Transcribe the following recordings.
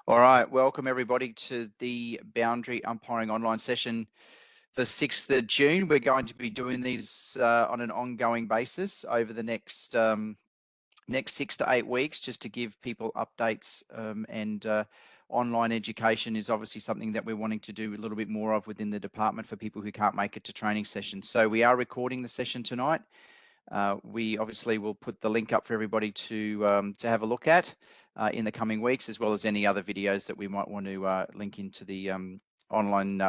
All right, welcome everybody to the Boundary Umpiring Online session for 6th of June. We're going to be doing these on an ongoing basis over the next 6 to 8 weeks, just to give people updates, and online education is obviously something that we're wanting to do a little bit more of within the department for people who can't make it to training sessions. So we are recording the session tonight. We obviously will put the link up for everybody to have a look at in the coming weeks, as well as any other videos that we might want to link into the online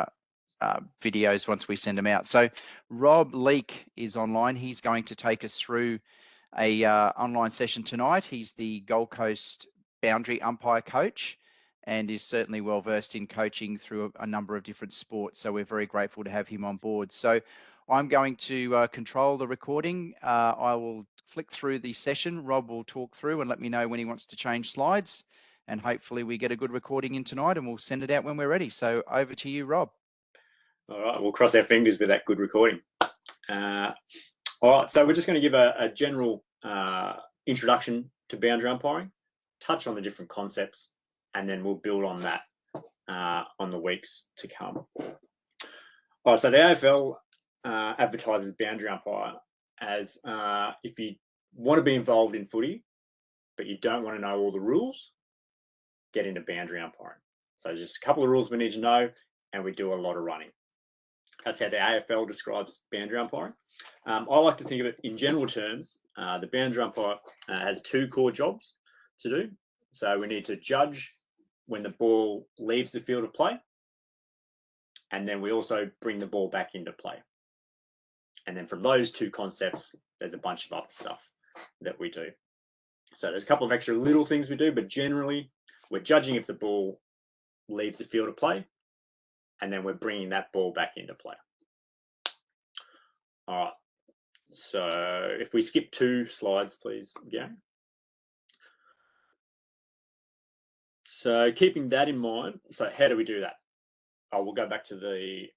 videos once we send them out. So Rob Leake is online. He's going to take us through a online session tonight. He's the Gold Coast boundary umpire coach and is certainly well versed in coaching through a number of different sports. So we're very grateful to have him on board. So I'm going to control the recording. I will flick through the session. Rob will talk through and let me know when he wants to change slides. And hopefully we get a good recording in tonight and we'll send it out when we're ready. So over to you, Rob. All right, we'll cross our fingers with that good recording. All right, so we're just going to give a general introduction to boundary umpiring, touch on the different concepts, and then we'll build on that on the weeks to come. All right, so the AFL advertises boundary umpire as if you want to be involved in footy, but you don't want to know all the rules, get into boundary umpiring. So there's just a couple of rules we need to know, and we do a lot of running. That's how the AFL describes boundary umpiring. I like to think of it in general terms. The boundary umpire has two core jobs to do. So we need to judge when the ball leaves the field of play, and then we also bring the ball back into play. And then from those two concepts, there's a bunch of other stuff that we do. So there's a couple of extra little things we do, but generally we're judging if the ball leaves the field of play, and then we're bringing that ball back into play. All right, so if we skip 2 slides, please, Gary. So keeping that in mind, so how do we do that? Oh, we'll go back to the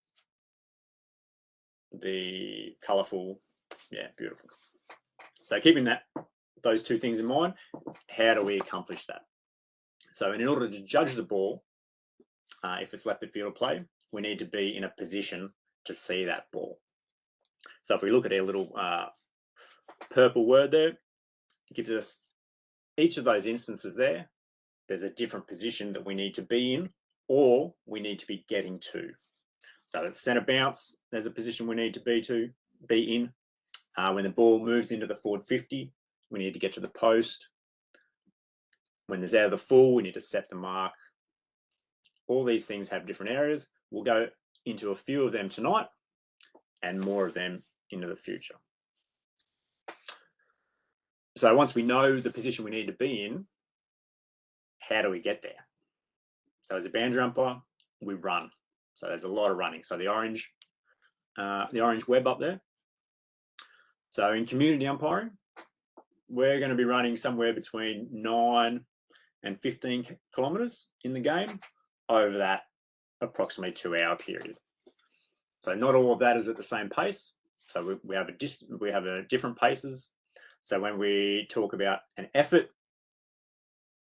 colourful, yeah, beautiful. So keeping those 2 things in mind, how do we accomplish that? So in order to judge the ball, if it's left the field of play, we need to be in a position to see that ball. So if we look at our little purple word there, it gives us each of those instances there. There's a different position that we need to be in, or we need to be getting to. So at centre bounce, there's a position we need to be in. When the ball moves into the forward 50, we need to get to the post. When there's out of the full, we need to set the mark. All these things have different areas. We'll go into a few of them tonight and more of them into the future. So once we know the position we need to be in, how do we get there? So as a boundary umpire, we run. So there's a lot of running. So the orange web up there. So in community umpiring, we're going to be running somewhere between 9 and 15 kilometres in the game over that approximately 2-hour period. So not all of that is at the same pace. So we have different paces. So when we talk about an effort,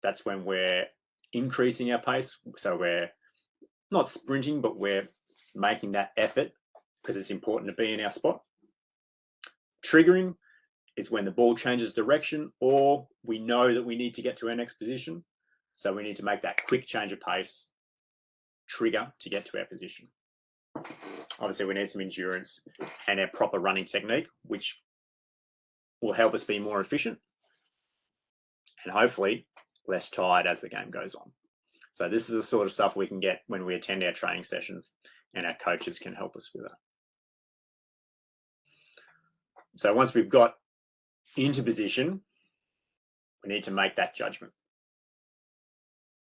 that's when we're increasing our pace. So we're not sprinting, but we're making that effort because it's important to be in our spot. Triggering is when the ball changes direction, or we know that we need to get to our next position. So we need to make that quick change of pace, trigger to get to our position. Obviously, we need some endurance and our proper running technique, which will help us be more efficient and hopefully less tired as the game goes on. So this is the sort of stuff we can get when we attend our training sessions, and our coaches can help us with that. So once we've got into position, we need to make that judgment.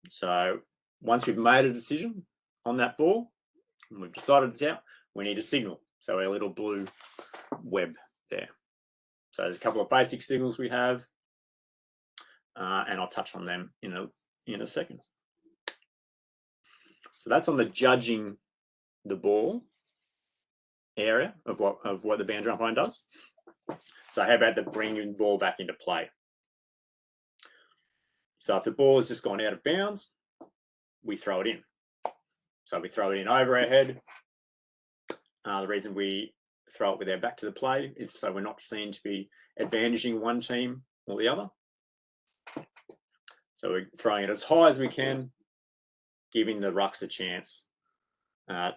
So once we've made a decision on that ball, and we've decided it's out, we need a signal. So our little blue web there. So there's a couple of basic signals we have, and I'll touch on them in a second. So that's on the judging the ball area of what the boundary umpiring does. So how about the bringing the ball back into play? So if the ball has just gone out of bounds, we throw it in. So we throw it in over our head. The reason we throw it with our back to the play is so we're not seen to be advantaging one team or the other. So we're throwing it as high as we can, giving the rucks a chance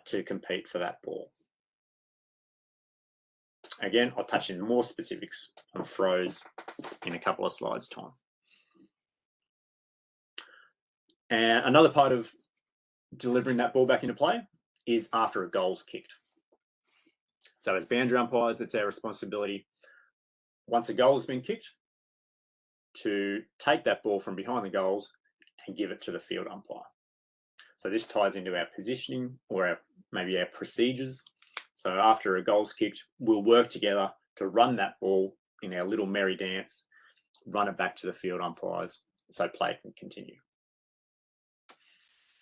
to compete for that ball. Again, I'll touch in more specifics on throws in a couple of slides' time. And another part of delivering that ball back into play is after a goal's kicked. So as boundary umpires, it's our responsibility, once a goal has been kicked, to take that ball from behind the goals and give it to the field umpire. So this ties into our positioning or maybe our procedures. So after a goal's kicked, we'll work together to run that ball in our little merry dance, run it back to the field umpires so play can continue.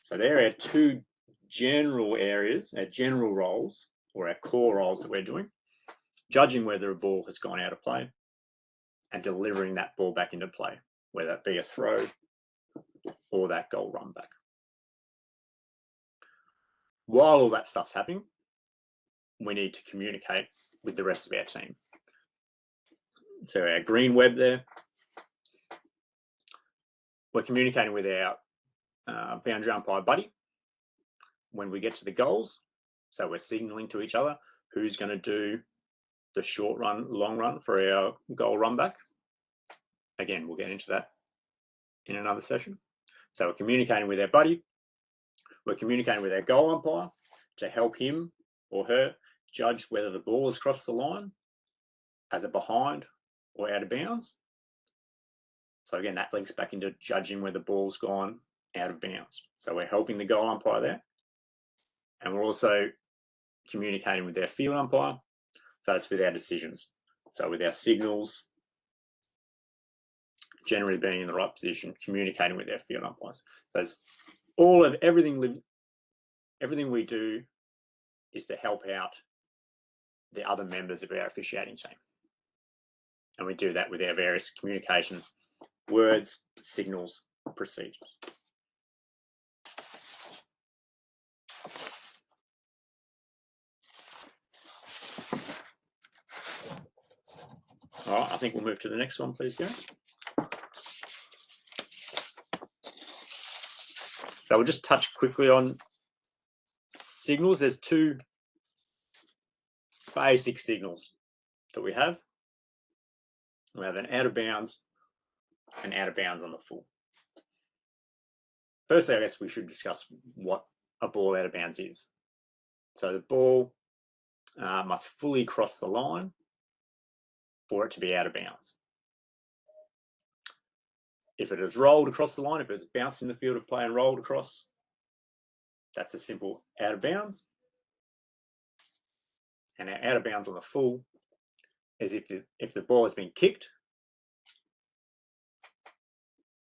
So there are two general areas, our general roles or our core roles that we're doing: judging whether a ball has gone out of play and delivering that ball back into play, whether it be a throw or that goal run back. While all that stuff's happening, we need to communicate with the rest of our team. So our green web there, we're communicating with our boundary umpire buddy when we get to the goals. So we're signaling to each other who's going to do the short run, long run for our goal run back. Again, we'll get into that in another session. So we're communicating with our buddy. We're communicating with our goal umpire to help him or her judge whether the ball has crossed the line as a behind or out of bounds. So again, that links back into judging where the ball's gone out of bounds. So we're helping the goal umpire there. And we're also communicating with our field umpire. So that's with our decisions. So with our signals, generally being in the right position, communicating with our field umpires. So it's all of everything we do is to help out the other members of our officiating team. And we do that with our various communication words, signals, procedures. All right, I think we'll move to the next one, please, Gary. So we'll just touch quickly on signals. There's two basic signals that we have. We have an out of bounds and out of bounds on the full. Firstly, I guess we should discuss what a ball out of bounds is. So the ball must fully cross the line for it to be out of bounds. If it has rolled across the line, if it's bounced in the field of play and rolled across, that's a simple out of bounds. And our out of bounds on the full is if the ball has been kicked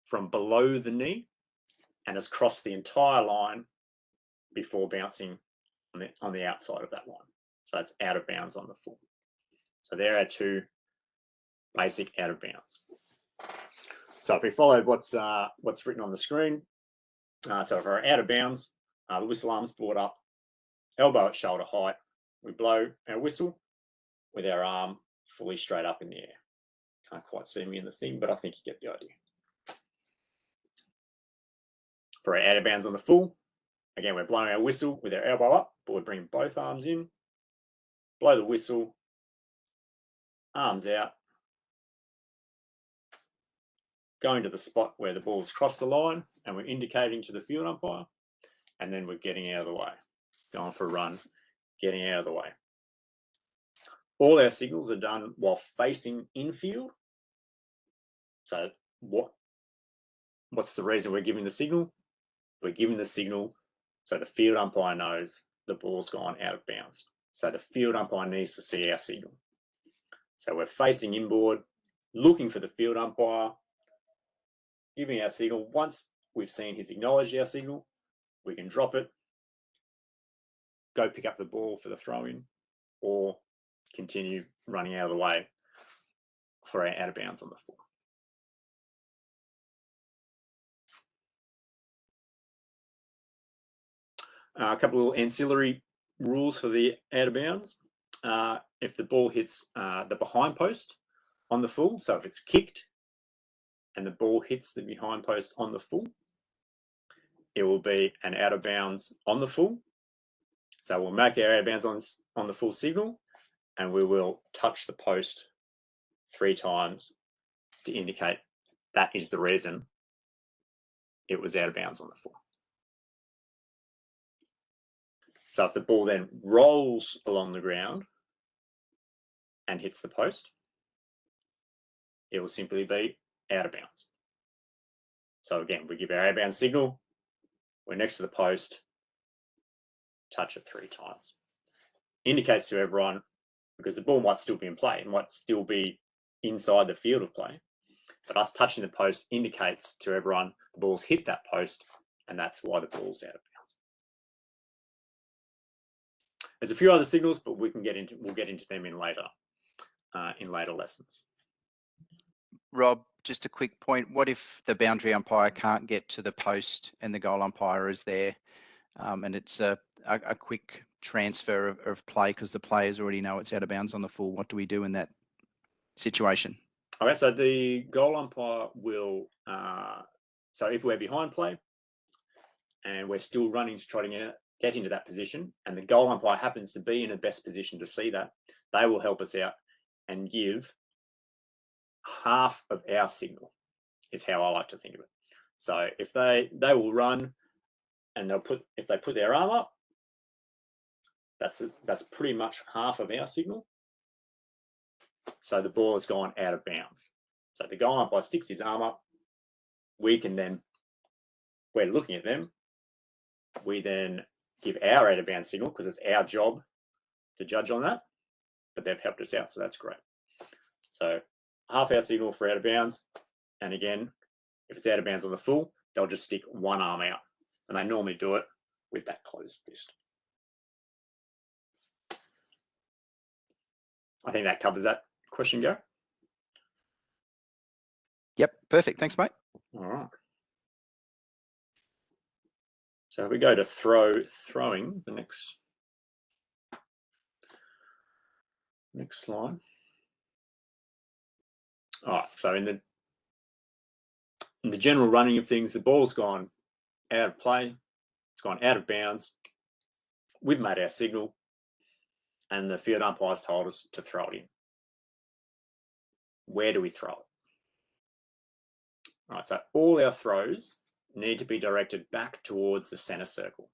from below the knee and has crossed the entire line before bouncing on the outside of that line. So that's out of bounds on the full. So there are two basic out of bounds. So if we followed what's written on the screen, so if we're out of bounds, the whistle arm's brought up, elbow at shoulder height. We blow our whistle with our arm fully straight up in the air. Can't quite see me in the thing, but I think you get the idea. For our out of bounds on the full, again, we're blowing our whistle with our elbow up, but we're bringing both arms in, blow the whistle, arms out, going to the spot where the ball's crossed the line, and we're indicating to the field umpire, and then we're getting out of the way, going for a run, getting out of the way. All our signals are done while facing infield. So what's the reason we're giving the signal? We're giving the signal so the field umpire knows the ball's gone out of bounds. So the field umpire needs to see our signal. So we're facing inboard, looking for the field umpire, giving our signal. Once we've seen he's acknowledged our signal, we can drop it, go pick up the ball for the throw-in, or continue running out of the way for our out of bounds on the full. A couple of little ancillary rules for the out of bounds. If the ball hits the behind post on the full, so if it's kicked and the ball hits the behind post on the full, it will be an out of bounds on the full. So we'll make our out of bounds on the full signal, and we will touch the post 3 times to indicate that is the reason it was out of bounds on the full. So if the ball then rolls along the ground and hits the post, it will simply be out of bounds. So again, we give our out of bounds signal, we're next to the post, touch it 3 times. Indicates to everyone, because the ball might still be in play, it might still be inside the field of play, but us touching the post indicates to everyone the ball's hit that post, and that's why the ball's out of bounds. There's a few other signals, but we'll get into them in later lessons. Rob, just a quick point. What if the boundary umpire can't get to the post and the goal umpire is there, and it's a quick transfer of play because the players already know it's out of bounds on the full? What do we do in that situation? Okay, so the goal umpire will, so if we're behind play and we're still running to try to get into that position, and the goal umpire happens to be in the best position to see that, they will help us out and give half of our signal, is how I like to think of it. So if they will run and if they put their arm up, that's pretty much half of our signal. So the ball has gone out of bounds. So the goal umpire sticks his arm up, we can then, we're looking at them, we then give our out of bounds signal because it's our job to judge on that, but they've helped us out, so that's great. So half our signal for out of bounds, and again, if it's out of bounds on the full, they'll just stick one arm out, and they normally do it with that closed fist. I think that covers that question, Gary. Yep, perfect. Thanks, mate. All right. So if we go to throwing, the next slide. All right, so in the general running of things, the ball's gone out of play, it's gone out of bounds. We've made our signal, and the field umpires told us to throw it in. Where do we throw it? All right, so all our throws need to be directed back towards the center circle.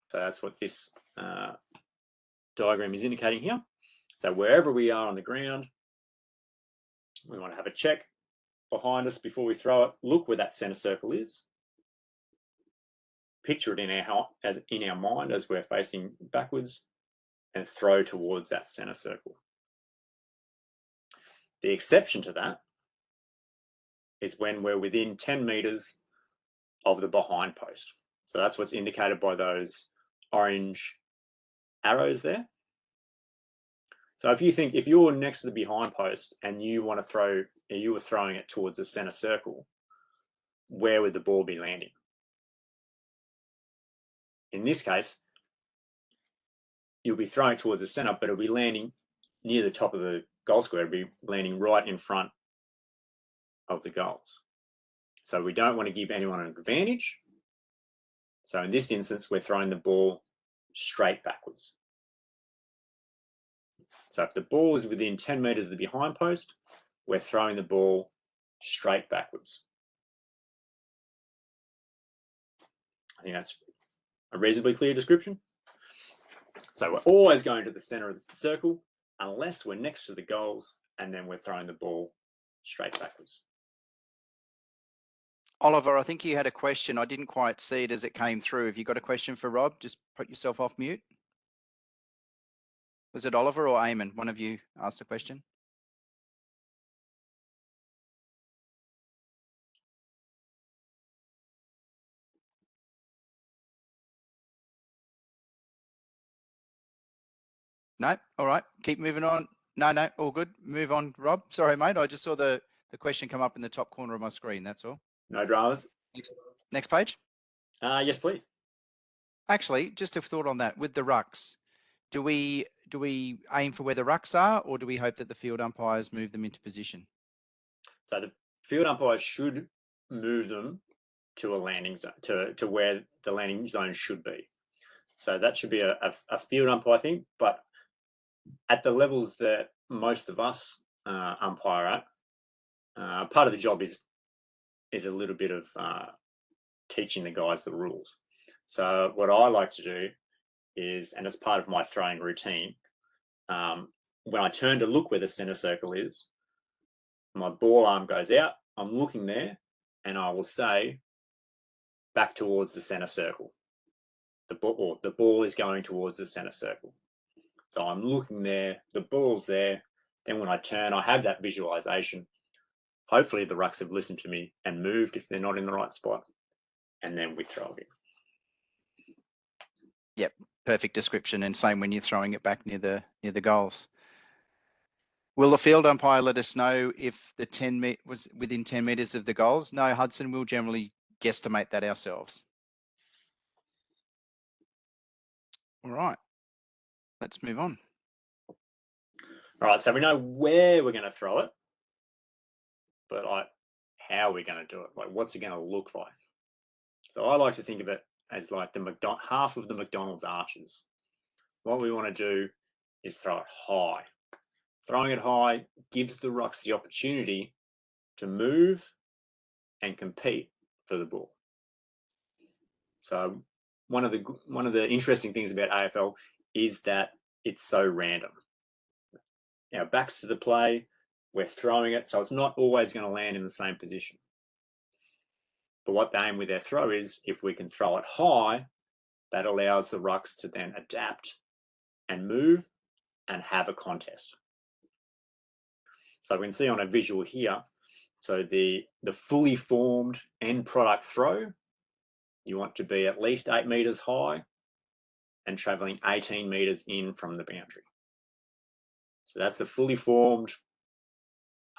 So that's what this diagram is indicating here. So wherever we are on the ground, we want to have a check behind us before we throw it. Look where that center circle is. Picture it in our mind as we're facing backwards, and throw towards that center circle. The exception to that is when we're within 10 meters of the behind post. So that's what's indicated by those orange arrows there. So if you're next to the behind post and you want to you were throwing it towards the center circle, where would the ball be landing? In this case, you'll be throwing towards the center, but it'll be landing near the top of the goal square. It'll be landing right in front of the goals. So we don't want to give anyone an advantage. So in this instance, we're throwing the ball straight backwards. So if the ball is within 10 meters of the behind post, we're throwing the ball straight backwards. I think that's a reasonably clear description. So we're always going to the center of the circle unless we're next to the goals, and then we're throwing the ball straight backwards. Oliver, I think you had a question. I didn't quite see it as it came through. Have you got a question for Rob? Just put yourself off mute. Was it Oliver or Eamon? One of you asked the question. No? All right. Keep moving on. No, all good. Move on, Rob. Sorry, mate. I just saw the question come up in the top corner of my screen. That's all. No dramas. Next page. Yes, please. Actually, just a thought on that with the rucks. Do we aim for where the rucks are, or do we hope that the field umpires move them into position? So the field umpires should move them to a landing zone, to where the landing zone should be. So that should be a field umpire, I think. But at the levels that most of us umpire at, part of the job is a little bit of teaching the guys the rules. So what I like to do is, and it's part of my throwing routine, when I turn to look where the center circle is, my ball arm goes out, I'm looking there, and I will say, back towards the center circle. The ball is going towards the center circle. So I'm looking there, the ball's there. Then when I turn, I have that visualization. Hopefully the rucks have listened to me and moved if they're not in the right spot. And then we throw it in. Yep, perfect description. And same when you're throwing it back near the goals. Will the field umpire let us know if the 10 was within 10 meters of the goals? No, Hudson, we'll generally guesstimate that ourselves. All right, let's move on. All right, so we know where we're going to throw it, but like how we're going to do it, like what's it going to look like? So I like to think of it as like half of the McDonald's arches. What we want to do is throw it high. Throwing it high gives the rucks the opportunity to move and compete for the ball. So one of the interesting things about AFL is that it's so random. Now, backs to the play, we're throwing it, so it's not always going to land in the same position. But what the aim with their throw is, if we can throw it high, that allows the rucks to then adapt and move and have a contest. So we can see on a visual here, so the fully formed end product throw, you want to be at least 8 meters high and traveling 18 meters in from the boundary. So that's the fully formed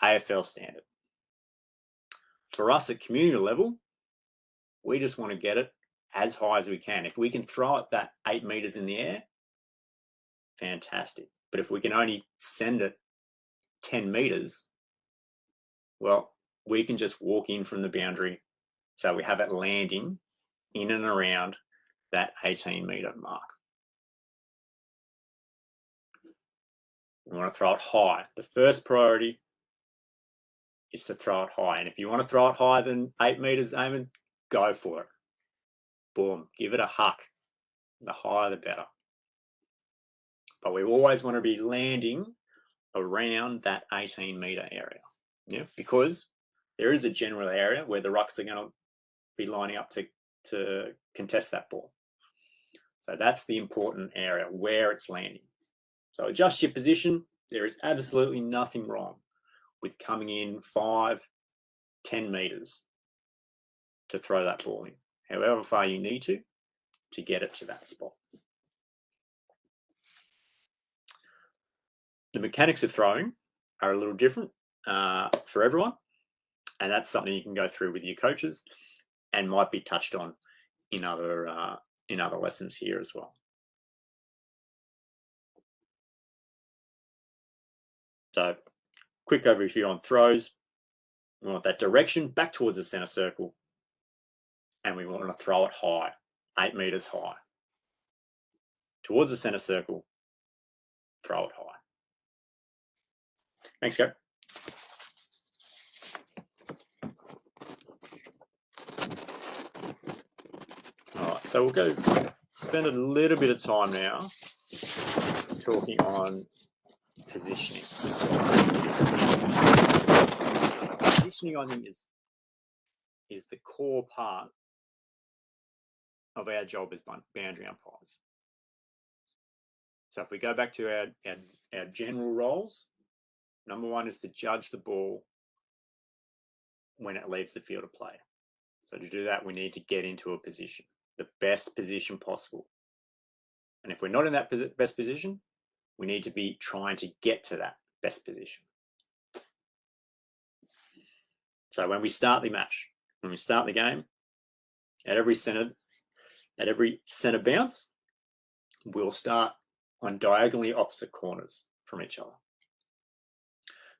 AFL standard. For us at community level, we just want to get it as high as we can. If we can throw it that 8 meters in the air, fantastic. But if we can only send it 10 meters, well, we can just walk in from the boundary. So we have it landing in and around that 18-meter mark. We want to throw it high. The first priority is to throw it high. And if you want to throw it higher than 8 meters, Eamon, go for it. Boom, give it a huck. The higher, the better. But we always want to be landing around that 18-meter area. Yeah, because there is a general area where the rucks are going to be lining up to contest that ball. So that's the important area where it's landing. So adjust your position. There is absolutely nothing wrong with coming in 5, 10 meters to throw that ball in, however far you need to get it to that spot. The mechanics of throwing are a little different for everyone, and that's something you can go through with your coaches and might be touched on in other lessons here as well. So quick overview on throws. We want that direction back towards the center circle, and we want to throw it high, 8 meters high. Towards the center circle, throw it high. Thanks, Gary. All right, so we'll go spend a little bit of time now talking on positioning. Positioning, I think, is the core part of our job as boundary umpires. So if we go back to our general roles, number one is to judge the ball when it leaves the field of play. So to do that, we need to get into a position, the best position possible. And if we're not in that best position, we need to be trying to get to that best position. So when we start the match, when we start the game, at every center, At every centre bounce, we'll start on diagonally opposite corners from each other.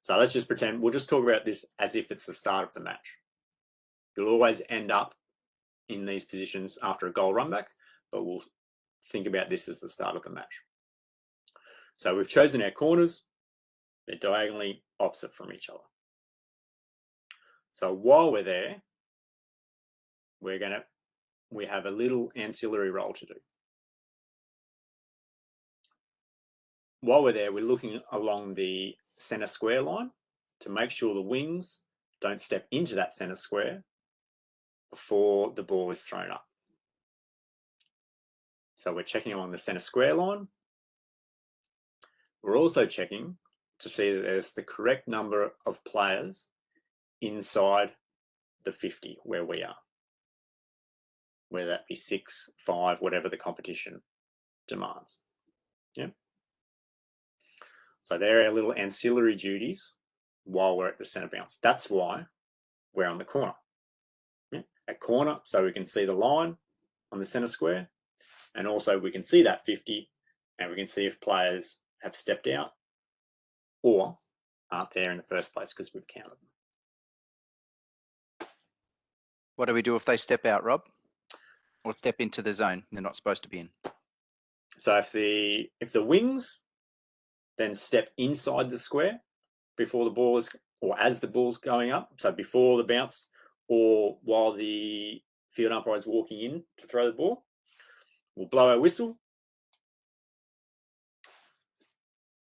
So let's just pretend, we'll just talk about this as if it's the start of the match. You'll always end up in these positions after a goal run back, but we'll think about this as the start of the match. So we've chosen our corners. They're diagonally opposite from each other. So while we're there, we have a little ancillary role to do. While we're there, we're looking along the center square line to make sure the wings don't step into that center square before the ball is thrown up. So we're checking along the center square line. We're also checking to see that there's the correct number of players inside the 50 where we are, whether that be 6, 5, whatever the competition demands. Yeah. So there are our little ancillary duties while we're at the center bounce. That's why we're on the corner. Yeah. At corner, so we can see the line on the center square, and also we can see that 50, and we can see if players have stepped out or aren't there in the first place because we've counted them. What do we do if they step out, Rob? Or step into the zone they're not supposed to be in? So if the wings then step inside the square before the ball is, or as the ball's going up, so before the bounce or while the field umpire is walking in to throw the ball, we'll blow our whistle,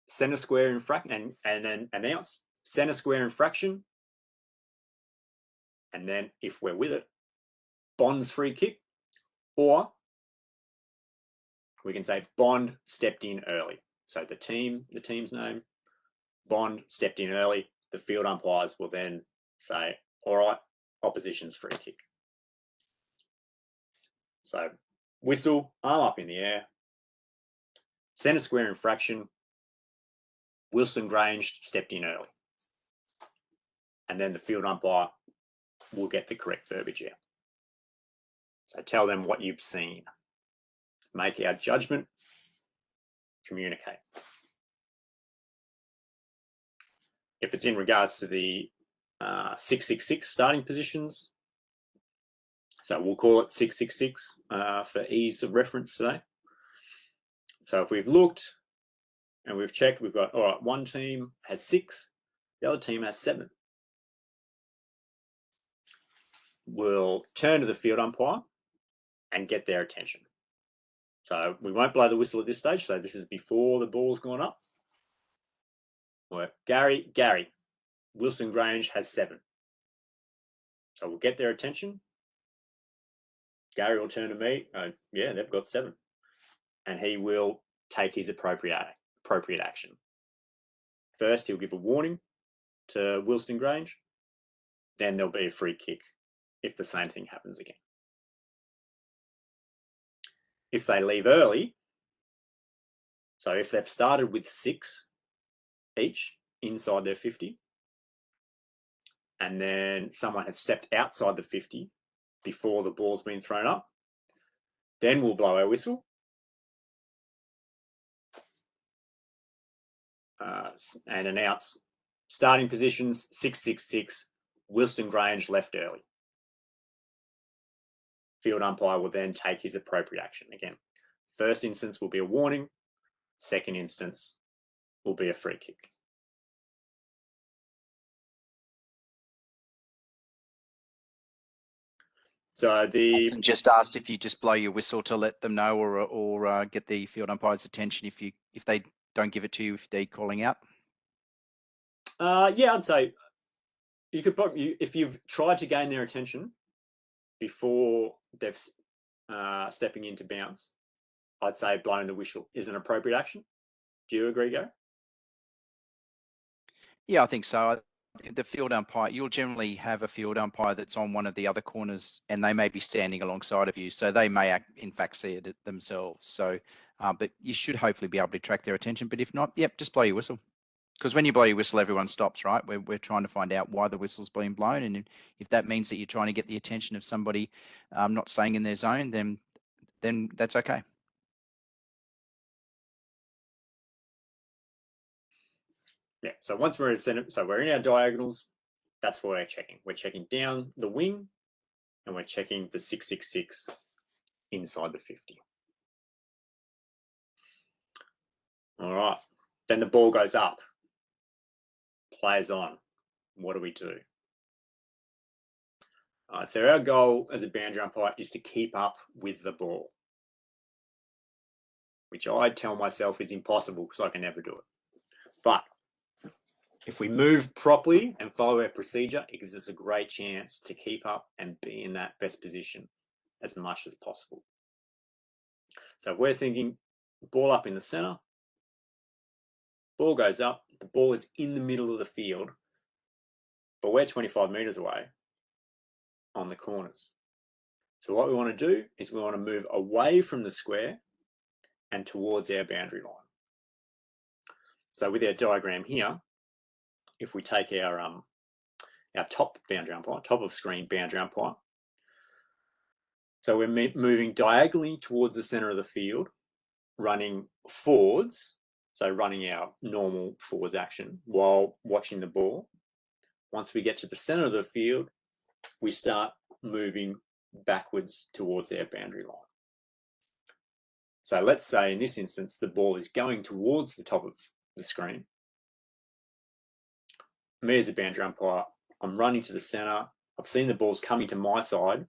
center square infraction, and then announce center square infraction, and then if we're with it, Bond's free kick, or we can say Bond stepped in early. So the team's name, Bond stepped in early. The field umpires will then say, all right, opposition's free kick. So whistle, arm up in the air, center square infraction, Wilston Grange stepped in early. And then the field umpire will get the correct verbiage out. So tell them what you've seen. Make our judgment, communicate. If it's in regards to the 666 starting positions, so we'll call it 666 for ease of reference today. So if we've looked and we've checked, we've got, all right, one team has 6, the other team has 7. We'll turn to the field umpire and get their attention. So we won't blow the whistle at this stage. So this is before the ball's gone up. Well, Gary, Wilston Grange has 7. So we'll get their attention. Gary will turn to me. Yeah, they've got 7. And he will take his appropriate action. First, he'll give a warning to Wilston Grange. Then there'll be a free kick if the same thing happens again. If they leave early, so if they've started with 6 each inside their 50, and then someone has stepped outside the 50 before the ball's been thrown up, then we'll blow our whistle. And announce starting positions 666, Wilston Grange left early. Field umpire will then take his appropriate action. Again, first instance will be a warning. Second instance will be a free kick. So And just asked if you just blow your whistle to let them know, or get the field umpire's attention if they don't give it to you if they're calling out. Yeah, I'd say you could probably, if you've tried to gain their attention before they've stepping into bounce, I'd say blowing the whistle is an appropriate action. Do you agree, Gary? Yeah, I think so. The field umpire, you'll generally have a field umpire that's on one of the other corners, and they may be standing alongside of you, so they may in fact see it themselves. So, but you should hopefully be able to track their attention. But if not, yep, just blow your whistle. Because when you blow your whistle, everyone stops, right? We're trying to find out why the whistle's being blown, and if that means that you're trying to get the attention of somebody not staying in their zone, then then that's okay. Yeah, so once we're in center, so we're in our diagonals, that's what we're checking. We're checking down the wing and we're checking the 666 inside the 50. All right, then the ball goes up, plays on. What do we do? All right, so our goal as a boundary umpire is to keep up with the ball, which I tell myself is impossible because I can never do it. But if we move properly and follow our procedure, it gives us a great chance to keep up and be in that best position as much as possible. So if we're thinking ball up in the center, ball goes up, the ball is in the middle of the field, but we're 25 meters away on the corners. So what we want to do is we want to move away from the square and towards our boundary line. So with our diagram here, if we take our top boundary umpire, top of screen boundary umpire, so we're moving diagonally towards the center of the field, running forwards, so running our normal forwards action while watching the ball. Once we get to the center of the field, we start moving backwards towards our boundary line. So let's say in this instance, the ball is going towards the top of the screen. Me as a boundary umpire, I'm running to the center. I've seen the balls coming to my side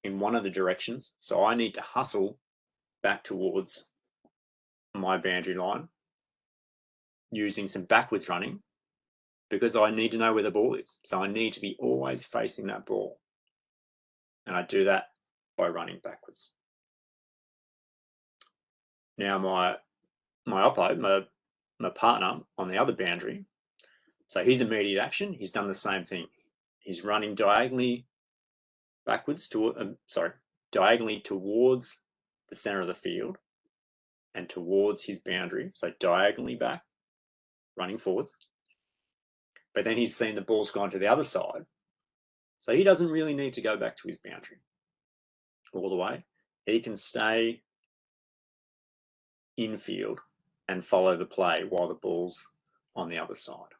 in one of the directions. So I need to hustle back towards my boundary line using some backwards running because I need to know where the ball is. So I need to be always facing that ball. And I do that by running backwards. Now my oppo, my partner on the other boundary, so his immediate action, he's done the same thing. He's running diagonally backwards diagonally towards the center of the field and towards his boundary. So diagonally back, running forwards. But then he's seen the ball's gone to the other side. So he doesn't really need to go back to his boundary all the way. He can stay infield and follow the play while the ball's on the other side,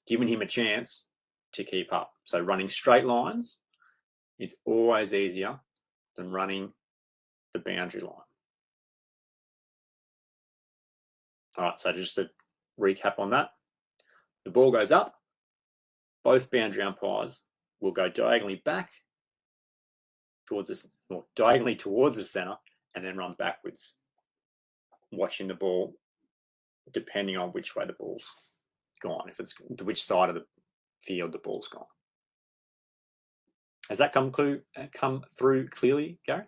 giving him a chance to keep up. So running straight lines is always easier than running the boundary line. All right, so just to recap on that, the ball goes up, both boundary umpires will go diagonally back towards this, or diagonally towards the center, and then run backwards, watching the ball depending on which way the ball's gone, if it's to which side of the field the ball's gone. Has that come through clearly, Gary?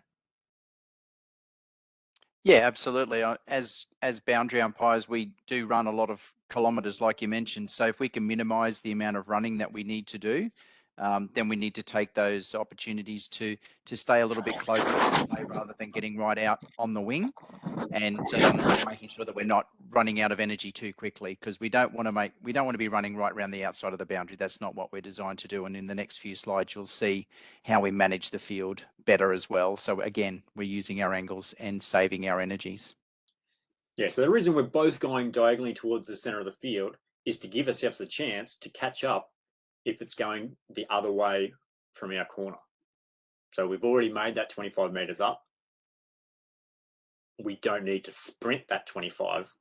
Yeah, absolutely. As boundary umpires, we do run a lot of kilometres, like you mentioned. So if we can minimise the amount of running that we need to do, then we need to take those opportunities to stay a little bit closer to the play rather than getting right out on the wing, and making sure that we're not running out of energy too quickly, because we don't want to be running right around the outside of the boundary. That's not what we're designed to do. And in the next few slides, you'll see how we manage the field better as well. So again, we're using our angles and saving our energies. Yeah, so the reason we're both going diagonally towards the center of the field is to give ourselves a chance to catch up if it's going the other way from our corner. So we've already made that 25 meters up. We don't need to sprint that 25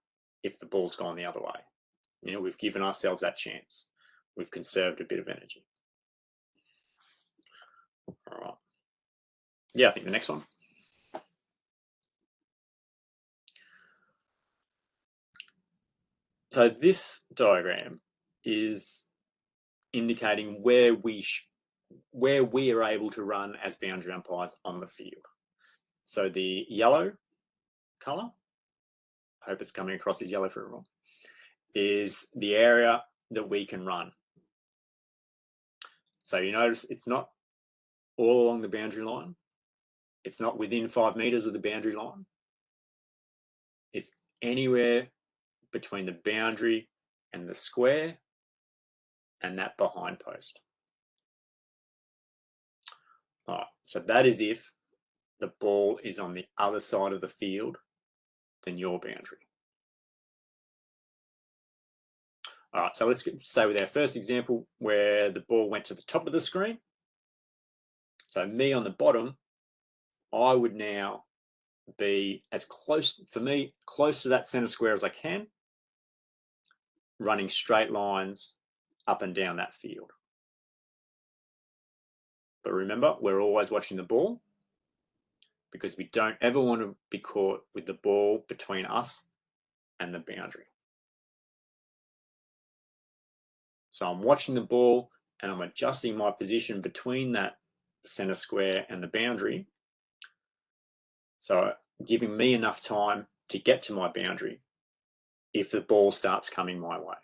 if the ball's gone the other way. You know, we've given ourselves that chance. We've conserved a bit of energy. All right. Yeah, I think the next one. So this diagram is indicating where we are able to run as boundary umpires on the field. So the yellow color, I hope it's coming across as yellow for everyone, is the area that we can run. So you notice it's not all along the boundary line. It's not within 5 meters of the boundary line. It's anywhere between the boundary and the square and that behind post. All right, so that is if the ball is on the other side of the field than your boundary. All right, so let's stay with our first example where the ball went to the top of the screen. So me on the bottom, I would now be as close, for me, close to that center square as I can, running straight lines up and down that field. But remember, we're always watching the ball because we don't ever want to be caught with the ball between us and the boundary. So I'm watching the ball and I'm adjusting my position between that center square and the boundary. So giving me enough time to get to my boundary if the ball starts coming my way.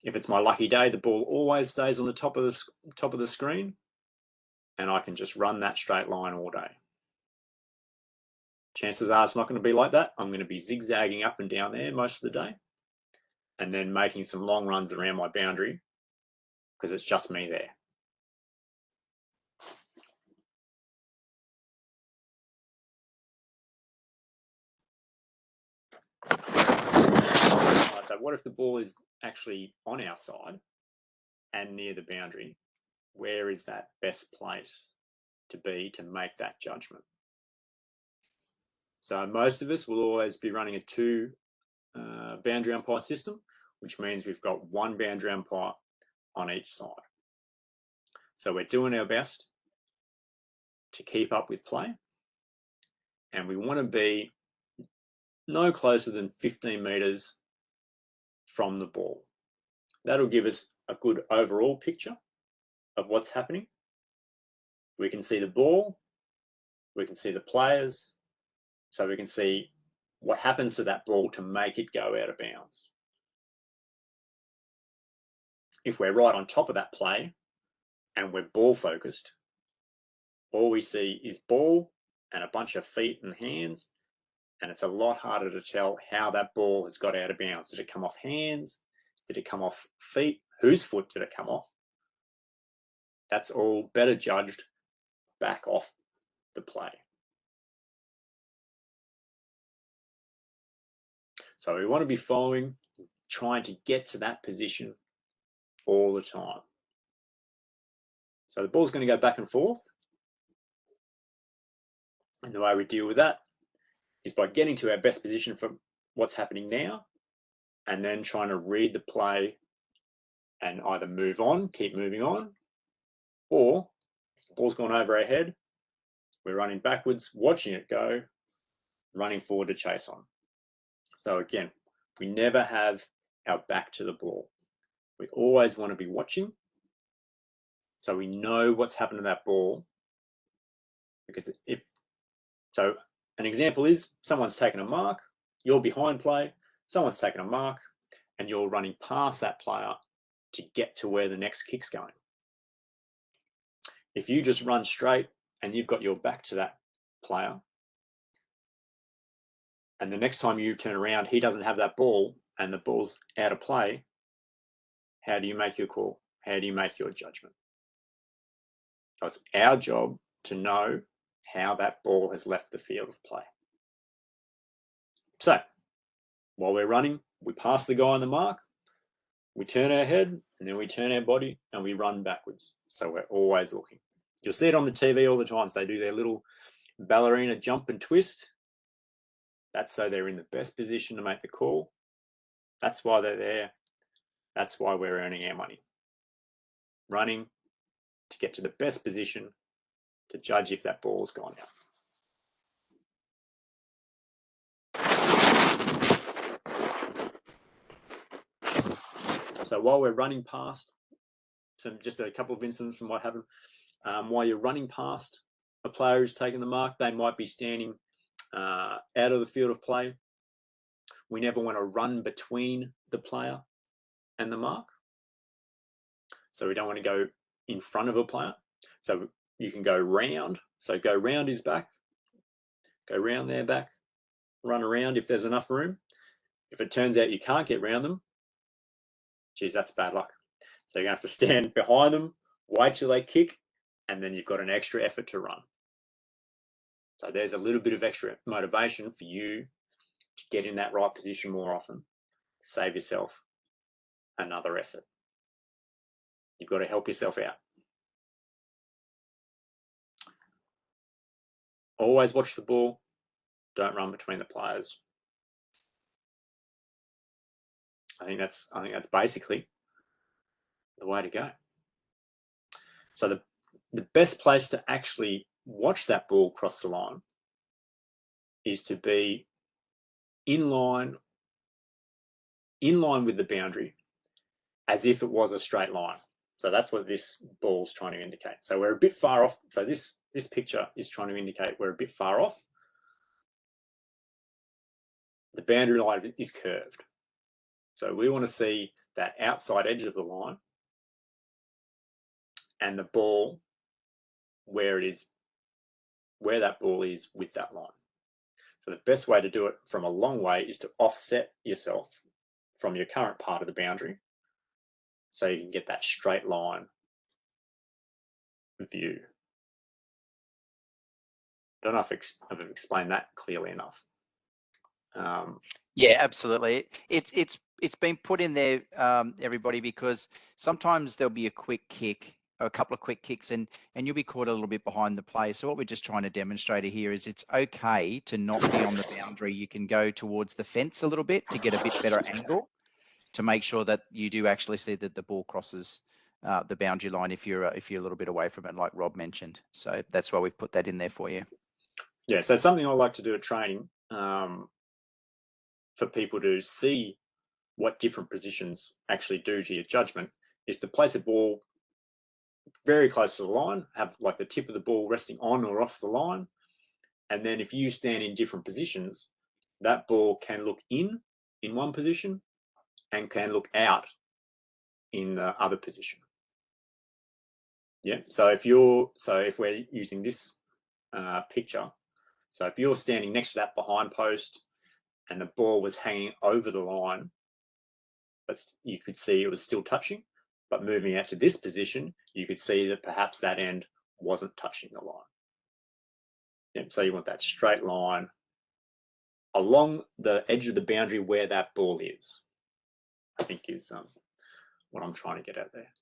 If it's my lucky day, the ball always stays on the top of the screen and I can just run that straight line all day. Chances are it's not going to be like that. I'm going to be zigzagging up and down there most of the day and then making some long runs around my boundary because it's just me there. So what if the ball is actually on our side and near the boundary? Where is that best place to be to make that judgment? So most of us will always be running a two boundary umpire system, which means we've got one boundary umpire on each side. So we're doing our best to keep up with play, and we want to be no closer than 15 meters from the ball. That'll give us a good overall picture of what's happening. We can see the ball, we can see the players, so we can see what happens to that ball to make it go out of bounds. If we're right on top of that play and we're ball focused, all we see is ball and a bunch of feet and hands, and it's a lot harder to tell how that ball has got out of bounds. Did it come off hands? Did it come off feet? Whose foot did it come off? That's all better judged back off the play. So we want to be following, trying to get to that position all the time. So the ball's going to go back and forth. And the way we deal with that is by getting to our best position for what's happening now, and then trying to read the play and either move on, keep moving on, or if the ball's gone over our head, we're running backwards, watching it go, running forward to chase on. So again, we never have our back to the ball. We always want to be watching so we know what's happened to that ball. Because so an example is someone's taken a mark, you're behind play, someone's taken a mark, and you're running past that player to get to where the next kick's going. If you just run straight and you've got your back to that player, and the next time you turn around, he doesn't have that ball and the ball's out of play, how do you make your call? How do you make your judgment? So it's our job to know how that ball has left the field of play. So while we're running, we pass the guy on the mark, we turn our head, and then we turn our body and we run backwards. So we're always looking. You'll see it on the TV all the time. So they do their little ballerina jump and twist. That's so they're in the best position to make the call. That's why they're there. That's why we're earning our money. Running to get to the best position to judge if that ball's gone out. So while we're running past, so just a couple of incidents and what happened, while you're running past a player who's taken the mark, they might be standing out of the field of play. We never want to run between the player and the mark. So we don't want to go in front of a player. So you can go round. So go round his back, go round their back, run around if there's enough room. If it turns out you can't get round them, geez, that's bad luck. So you're going to have to stand behind them, wait till they kick, and then you've got an extra effort to run. So there's a little bit of extra motivation for you to get in that right position more often, save yourself another effort. You've got to help yourself out. Always watch the ball. Don't run between the players. I think that's basically the way to go. So the best place to actually watch that ball cross the line is to be in line with the boundary, as if it was a straight line. So that's what this ball's trying to indicate. So we're a bit far off. So this picture is trying to indicate we're a bit far off. The boundary line is curved. So we want to see that outside edge of the line and the ball where that ball is with that line. So the best way to do it from a long way is to offset yourself from your current part of the boundary, so you can get that straight line view. I don't know if I've explained that clearly enough. Yeah, absolutely. It's been put in there, everybody, because sometimes there'll be a quick kick, a couple of quick kicks, and you'll be caught a little bit behind the play. So what we're just trying to demonstrate here is it's okay to not be on the boundary. You can go towards the fence a little bit to get a bit better angle, to make sure that you do actually see that the ball crosses the boundary line if you're a little bit away from it, like Rob mentioned. So that's why we've put that in there for you. Yeah, so something I like to do at training, for people to see what different positions actually do to your judgment, is to place a ball very close to the line, have like the tip of the ball resting on or off the line, and then if you stand in different positions, that ball can look in one position and can look out in the other position. Yeah, so if we're using this picture, so if you're standing next to that behind post and the ball was hanging over the line, but you could see it was still touching, but moving out to this position, you could see that perhaps that end wasn't touching the line. Yeah, so you want that straight line along the edge of the boundary where that ball is, I think is what I'm trying to get at there.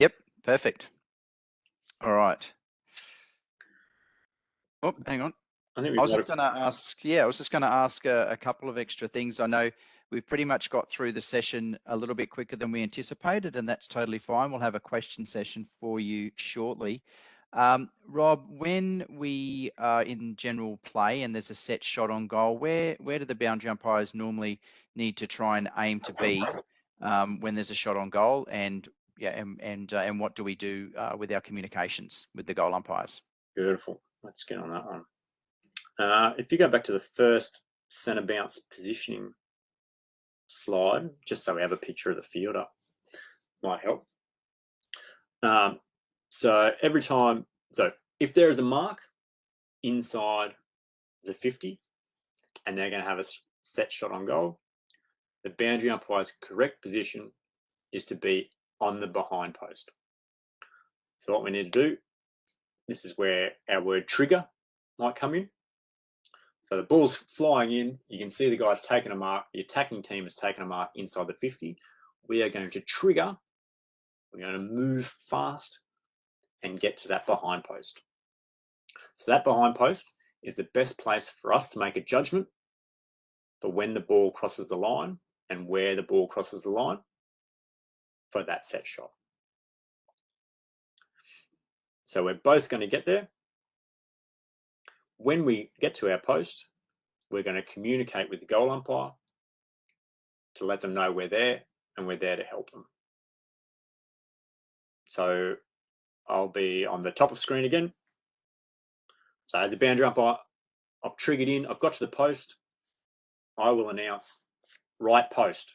Yep, perfect. All right. Oh, hang on. I think I was just going to ask, a couple of extra things. I know we've pretty much got through the session a little bit quicker than we anticipated, and that's totally fine. We'll have a question session for you shortly. Rob, when we are in general play and there's a set shot on goal, where do the boundary umpires normally need to try and aim to be when there's a shot on goal? And what do we do with our communications with the goal umpires? Beautiful. Let's get on that one. If you go back to the first centre bounce positioning slide, just so we have a picture of the fielder, might help. So if there is a mark inside the 50 and they're going to have a set shot on goal, the boundary umpire's correct position is to be on the behind post. So what we need to do, this is where our word trigger might come in. So the ball's flying in, you can see the guy's taken a mark, the attacking team has taken a mark inside the 50. We are going to trigger, we're going to move fast and get to that behind post. So that behind post is the best place for us to make a judgment for when the ball crosses the line and where the ball crosses the line for that set shot. So we're both going to get there. When we get to our post, we're going to communicate with the goal umpire to let them know we're there and we're there to help them. So I'll be on the top of screen again. So as a boundary umpire, I've triggered in, I've got to the post. I will announce right post.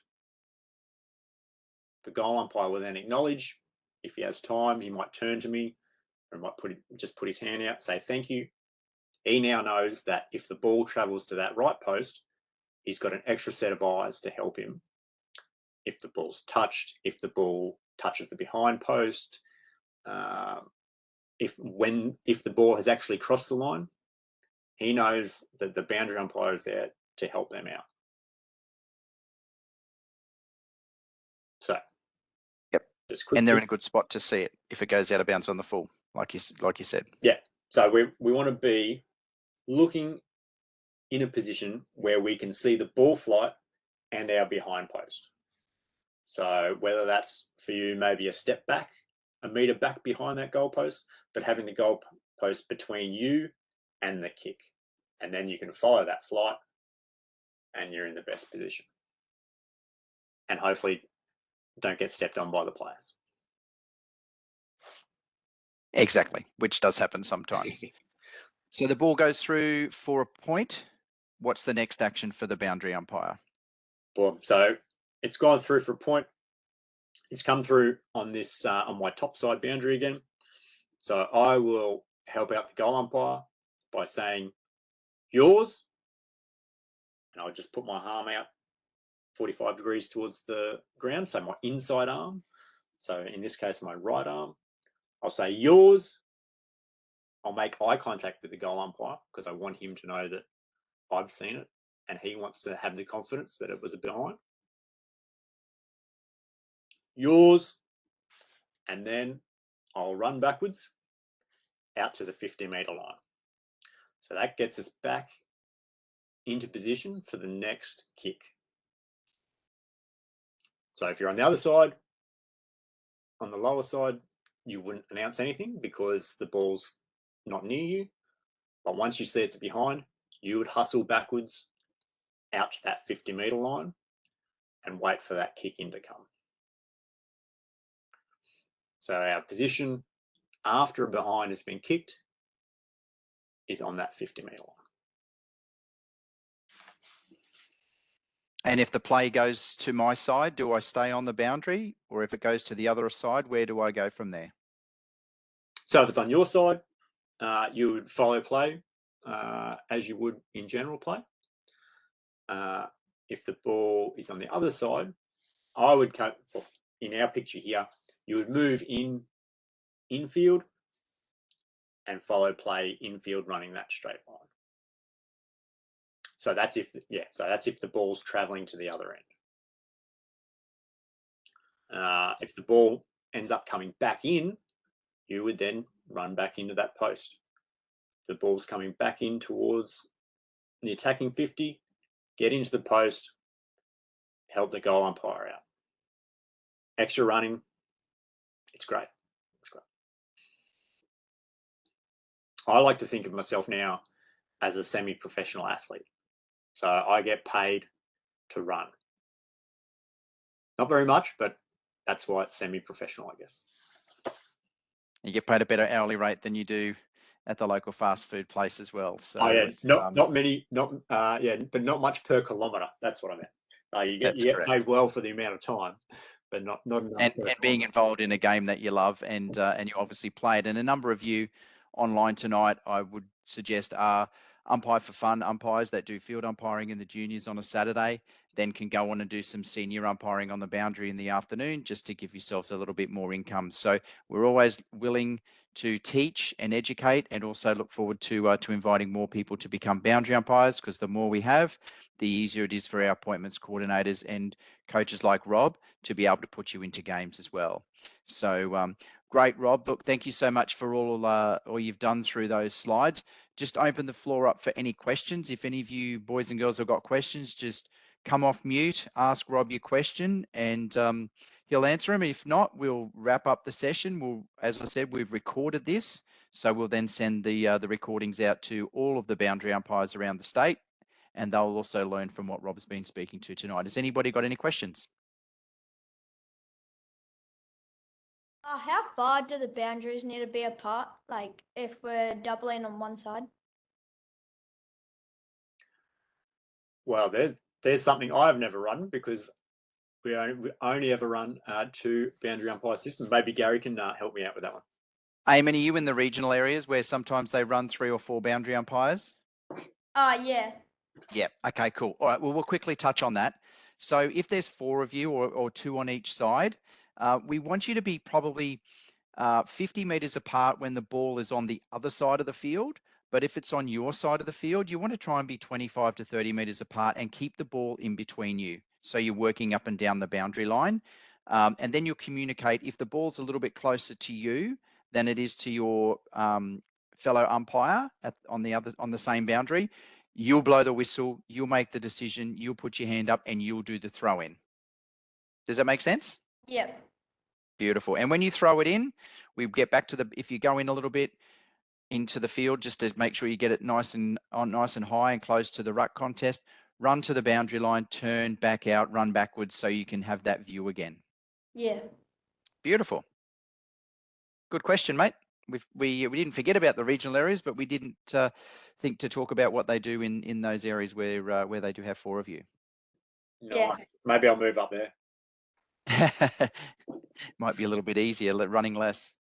The goal umpire will then acknowledge. If he has time, he might turn to me or might just put his hand out, say thank you. He now knows that if the ball travels to that right post, he's got an extra set of eyes to help him. If the ball's touched, if the ball touches the behind post, if the ball has actually crossed the line, he knows that the boundary umpire is there to help them out. So, yep, just quickly, and they're in a good spot to see it if it goes out of bounds on the full, like you said. Yeah. So we want to be looking in a position where we can see the ball flight and our behind post. So whether that's for you, maybe a step back, a meter back behind that goalpost, but having the goalpost between you and the kick, and then you can follow that flight, and you're in the best position, and hopefully don't get stepped on by the players. Exactly, which does happen sometimes. So the ball goes through for a point. What's the next action for the boundary umpire? Boom. So it's gone through for a point. It's come through on this on my top side boundary again. So I will help out the goal umpire by saying yours, and I'll just put my arm out 45 degrees towards the ground, so my inside arm. So in this case, my right arm. I'll say yours. I'll make eye contact with the goal umpire because I want him to know that I've seen it and he wants to have the confidence that it was a behind. Yours. And then I'll run backwards out to the 50-meter line. So that gets us back into position for the next kick. So if you're on the other side, on the lower side, you wouldn't announce anything because the ball's not near you. But once you see it's behind, you would hustle backwards out to that 50-meter line and wait for that kick in to come. So our position after a behind has been kicked is on that 50-meter line. And if the play goes to my side, do I stay on the boundary? Or if it goes to the other side, where do I go from there? So if it's on your side, you would follow play as you would in general play. If the ball is on the other side, I would cut, in our picture here, you would move infield and follow play infield running that straight line. So that's if the ball's traveling to the other end. If the ball ends up coming back in, you would then run back into that post. The ball's coming back in towards the attacking 50, get into the post, help the goal umpire out. Extra running, it's great. It's great. I like to think of myself now as a semi-professional athlete. So I get paid to run. Not very much, but that's why it's semi-professional, I guess. You get paid a better hourly rate than you do at the local fast food place as well. So not many, but not much per kilometre. That's what I meant. You get paid well for the amount of time, but not enough. And being involved in a game that you love and you obviously played. And a number of you online tonight, I would suggest, are Umpire for Fun umpires that do field umpiring in the juniors on a Saturday, then can go on and do some senior umpiring on the boundary in the afternoon just to give yourselves a little bit more income. So we're always willing to teach and educate, and also look forward to inviting more people to become boundary umpires, because the more we have, the easier it is for our appointments coordinators and coaches like Rob to be able to put you into games as well. So great, Rob. Look, thank you so much for all you've done through those slides. Just open the floor up for any questions. If any of you boys and girls have got questions, just come off mute, ask Rob your question, and he'll answer them. If not, we'll wrap up the session. As I said, we've recorded this, so we'll then send the recordings out to all of the boundary umpires around the state, and they'll also learn from what Rob's been speaking to tonight. Has anybody got any questions? How far do the boundaries need to be apart? Like if we're doubling on one side? Well, there's something I've never run, because we only ever run 2 boundary umpire systems. Maybe Gary can help me out with that one. Eamon, are you in the regional areas where sometimes they run 3 or 4 boundary umpires? Yeah. Yeah. Okay, cool. All right. Well, we'll quickly touch on that. So if there's 4 of you or 2 on each side, we want you to be probably 50 meters apart when the ball is on the other side of the field. But if it's on your side of the field, you want to try and be 25 to 30 meters apart and keep the ball in between you. So you're working up and down the boundary line. And then you'll communicate if the ball's a little bit closer to you than it is to your fellow umpire on the same boundary. You'll blow the whistle, you'll make the decision, you'll put your hand up and you'll do the throw in. Does that make sense? Yep. Beautiful. And when you throw it in, we get back to if you go in a little bit into the field, just to make sure you get it nice and high and close to the ruck contest, run to the boundary line, turn back out, run backwards so you can have that view again. Yeah. Beautiful. Good question, mate. We didn't forget about the regional areas, but we didn't think to talk about what they do in those areas where they do have 4 of you. Nice. Yeah. Maybe I'll move up there. Might be a little bit easier running less.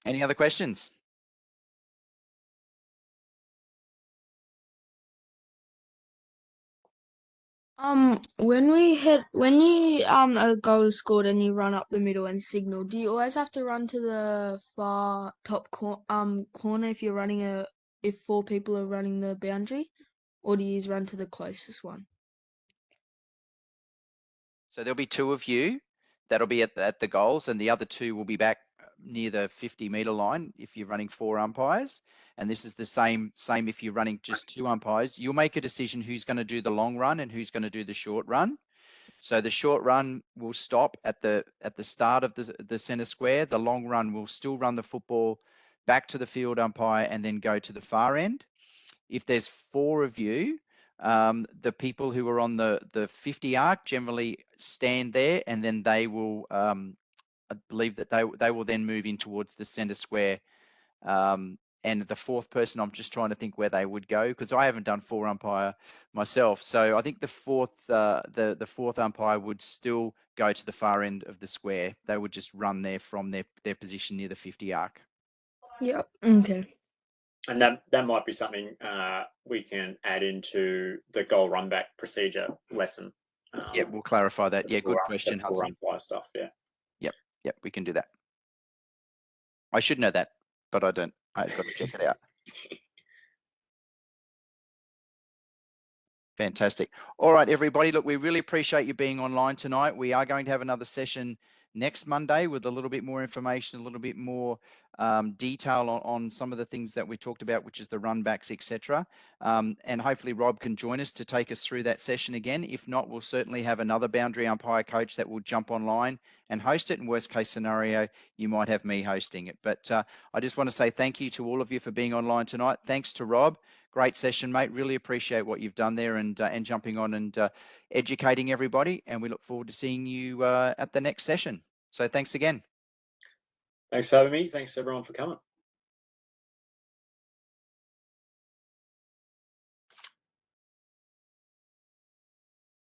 Any other questions? When you a goal is scored and you run up the middle and signal, do you always have to run to the far top corner if 4 people are running the boundary, or do you just run to the closest one? So there'll be 2 of you that'll be at the goals, and the other 2 will be back near the 50-meter line if you're running 4 umpires. And this is the same if you're running just 2 umpires. You'll make a decision who's going to do the long run and who's going to do the short run. So the short run will stop at the start of the center square. The long run will still run the football back to the field umpire and then go to the far end. If there's 4 of you, the people who are on the 50 arc generally stand there, and then they will, I believe that they will then move in towards the center square. And the 4th person, I'm just trying to think where they would go, because I haven't done 4 umpire myself. So I think the 4th umpire would still go to the far end of the square. They would just run there from their position near the 50 arc. Yep. Okay. And that might be something we can add into the goal run back procedure lesson. Yeah, we'll clarify that. Yeah, good question, Hudson. Stuff, yeah. Yep, we can do that. I should know that, but I don't. I've got to check it out. Fantastic. All right, everybody. Look, we really appreciate you being online tonight. We are going to have another session next Monday with a little bit more information, a little bit more detail on some of the things that we talked about, which is the run backs, etc. And hopefully Rob can join us to take us through that session again. If not, we'll certainly have another boundary umpire coach that will jump online and host it. In worst case scenario, you might have me hosting it. But I just want to say thank you to all of you for being online tonight. Thanks to Rob. Great session, mate. Really appreciate what you've done there and jumping on and educating everybody. And we look forward to seeing you at the next session. So thanks again. Thanks for having me. Thanks everyone for coming.